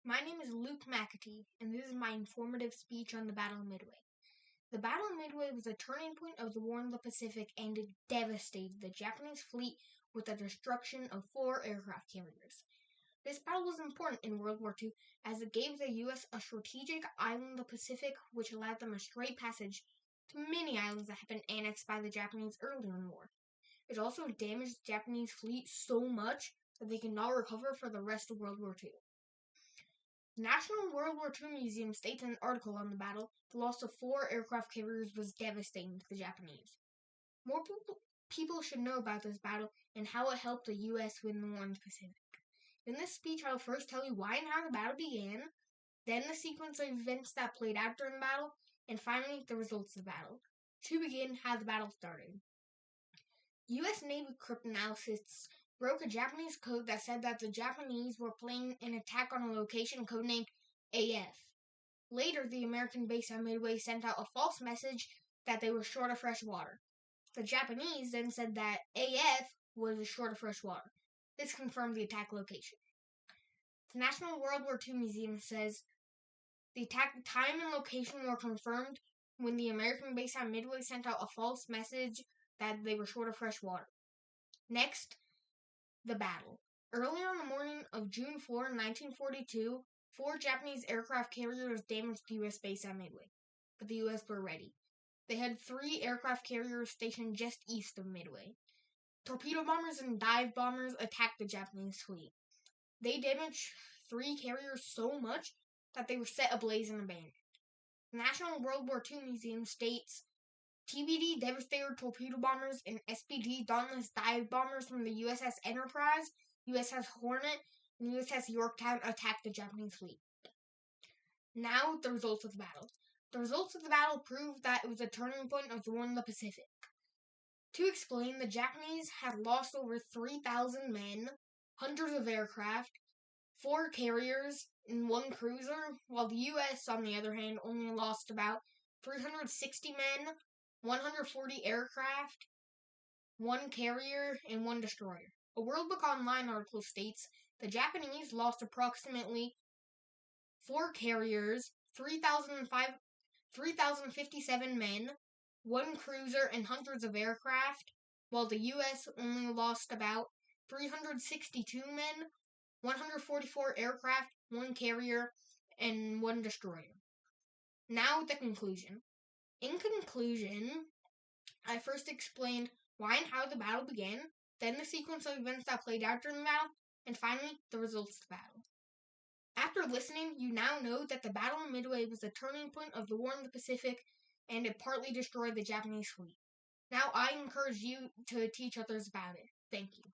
My name is Luke McAtee, and this is my informative speech on the Battle of Midway. The Battle of Midway was a turning point of the War in the Pacific, and it devastated the Japanese fleet with the destruction of 4 aircraft carriers. This battle was important in World War II as it gave the U.S. a strategic island in the Pacific, which allowed them a straight passage to many islands that had been annexed by the Japanese earlier in the war. It also damaged the Japanese fleet so much that they could not recover for the rest of World War II. The National World War II Museum states in an article on the battle, the loss of 4 aircraft carriers was devastating to the Japanese. More people should know about this battle and how it helped the U.S. win the war in the Pacific. In this speech, I will first tell you why and how the battle began, then the sequence of events that played out during the battle, and finally the results of the battle. To begin, how the battle started. U.S. Navy cryptanalysts broke a Japanese code that said that the Japanese were planning an attack on a location codenamed AF. Later, the American base on Midway sent out a false message that they were short of fresh water. The Japanese then said that AF was short of fresh water. This confirmed the attack location. The National World War II Museum says the attack time and location were confirmed when the American base on Midway sent out a false message that they were short of fresh water. Next, the battle. Early on the morning of June 4, 1942, 4 Japanese aircraft carriers damaged the U.S. base on Midway, but the U.S. were ready. They had 3 aircraft carriers stationed just east of Midway. Torpedo bombers and dive bombers attacked the Japanese fleet. They damaged 3 carriers so much that they were set ablaze and abandoned. The National World War II Museum states TBD Devastator torpedo bombers and SPD Dauntless dive bombers from the USS Enterprise, USS Hornet, and USS Yorktown attacked the Japanese fleet. Now, the results of the battle. The results of the battle proved that it was a turning point of the war in the Pacific. To explain, the Japanese had lost over 3,000 men, hundreds of aircraft, 4 carriers, and 1 cruiser, while the U.S., on the other hand, only lost about 360 men, 140 aircraft, 1 carrier, and 1 destroyer. A World Book Online article states the Japanese lost approximately 4 carriers, 3,057 men, 1 cruiser, and hundreds of aircraft, while the U.S. only lost about 362 men, 144 aircraft, 1 carrier, and 1 destroyer. Now the conclusion. In conclusion, I first explained why and how the battle began, then the sequence of events that played out during the battle, and finally, the results of the battle. After listening, you now know that the Battle of Midway was a turning point of the war in the Pacific, and it partly destroyed the Japanese fleet. Now I encourage you to teach others about it. Thank you.